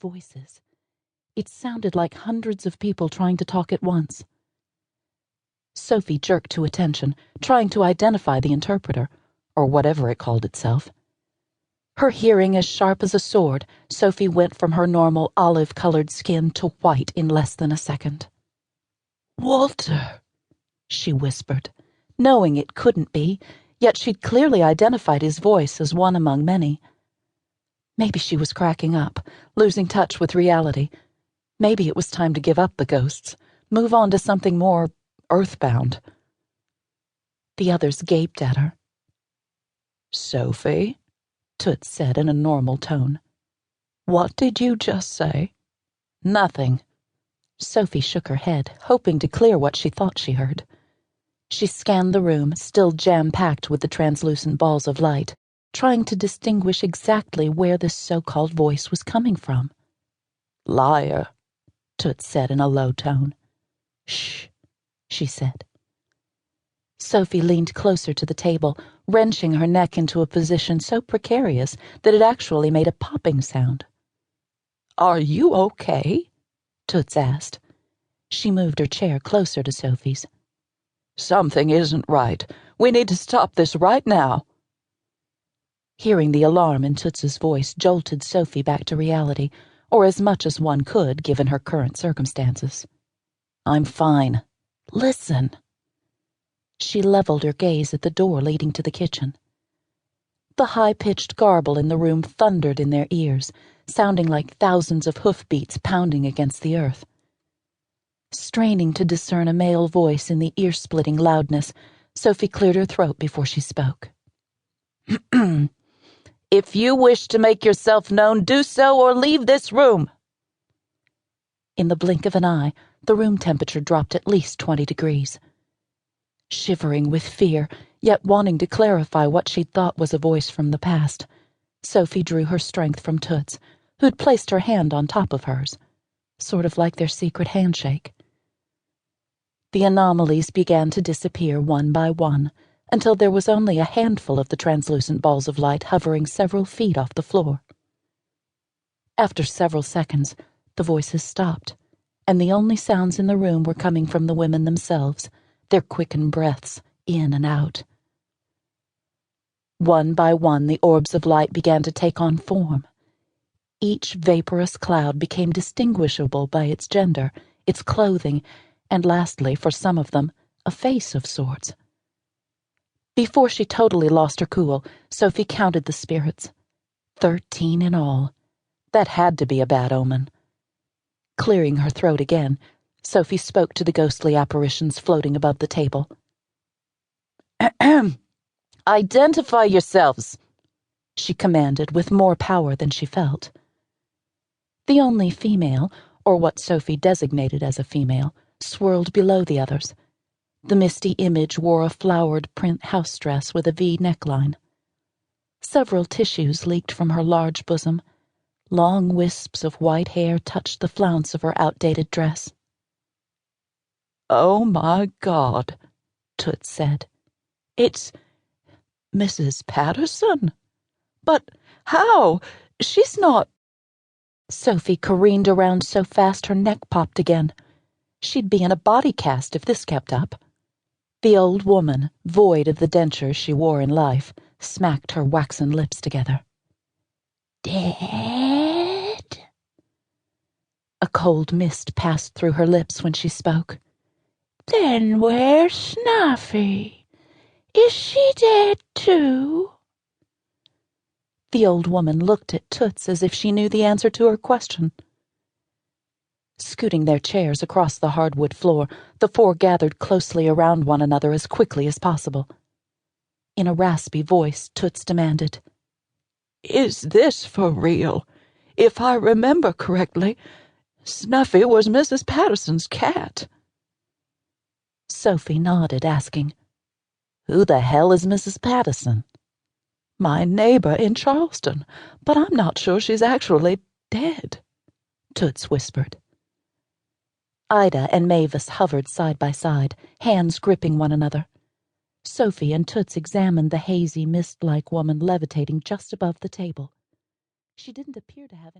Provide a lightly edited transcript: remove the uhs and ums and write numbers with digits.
voices. It sounded like hundreds of people trying to talk at once. Sophie jerked to attention, trying to identify the interpreter, or whatever it called itself. Her hearing as sharp as a sword, Sophie went from her normal olive-colored skin to white in less than a second. "Walter," she whispered, knowing it couldn't be, yet she'd clearly identified his voice as one among many. Maybe she was cracking up, losing touch with reality. Maybe it was time to give up the ghosts, move on to something more earthbound. The others gaped at her. "Sophie?" Toots said in a normal tone. "What did you just say?" "Nothing." Sophie shook her head, hoping to clear what she thought she heard. She scanned the room, still jam-packed with the translucent balls of light, trying to distinguish exactly where this so-called voice was coming from. "Liar," Toots said in a low tone. "Shh," she said. Sophie leaned closer to the table, wrenching her neck into a position so precarious that it actually made a popping sound. "Are you okay?" Toots asked. She moved her chair closer to Sophie's. "Something isn't right. We need to stop this right now." Hearing the alarm in Toots's voice jolted Sophie back to reality, or as much as one could given her current circumstances. "I'm fine. Listen." She leveled her gaze at the door leading to the kitchen. The high-pitched garble in the room thundered in their ears, sounding like thousands of hoofbeats pounding against the earth. Straining to discern a male voice in the ear-splitting loudness, Sophie cleared her throat before she spoke. "If you wish to make yourself known, do so or leave this room." In the blink of an eye, the room temperature dropped at least 20 degrees. Shivering with fear, yet wanting to clarify what she'd thought was a voice from the past, Sophie drew her strength from Toots, who'd placed her hand on top of hers, sort of like their secret handshake. The anomalies began to disappear one by one, until there was only a handful of the translucent balls of light hovering several feet off the floor. After several seconds, the voices stopped, and the only sounds in the room were coming from the women themselves, their quickened breaths in and out. One by one, the orbs of light began to take on form. Each vaporous cloud became distinguishable by its gender, its clothing, and lastly, for some of them, a face of sorts. Before she totally lost her cool, Sophie counted the spirits. 13 in all. That had to be a bad omen. Clearing her throat again, Sophie spoke to the ghostly apparitions floating above the table. "Identify yourselves," she commanded with more power than she felt. The only female, or what Sophie designated as a female, swirled below the others. The misty image wore a flowered print house dress with a V neckline. Several tissues leaked from her large bosom. Long wisps of white hair touched the flounce of her outdated dress. "Oh, my God," Toots said. "It's Mrs. Patterson? But how? She's not—" Sophie careened around so fast her neck popped again. She'd be in a body cast if this kept up. The old woman, void of the dentures she wore in life, smacked her waxen lips together. "Dead?" A cold mist passed through her lips when she spoke. "Then where's Snuffy? Is she dead too?" The old woman looked at Toots as if she knew the answer to her question. Scooting their chairs across the hardwood floor, the four gathered closely around one another as quickly as possible. In a raspy voice, Toots demanded, "Is this for real? If I remember correctly, Snuffy was Mrs. Patterson's cat." Sophie nodded, asking, "Who the hell is Mrs. Patterson?" "My neighbor in Charleston, but I'm not sure she's actually dead," Toots whispered. Ida and Mavis hovered side by side, hands gripping one another. Sophie and Toots examined the hazy, mist-like woman levitating just above the table. She didn't appear to have any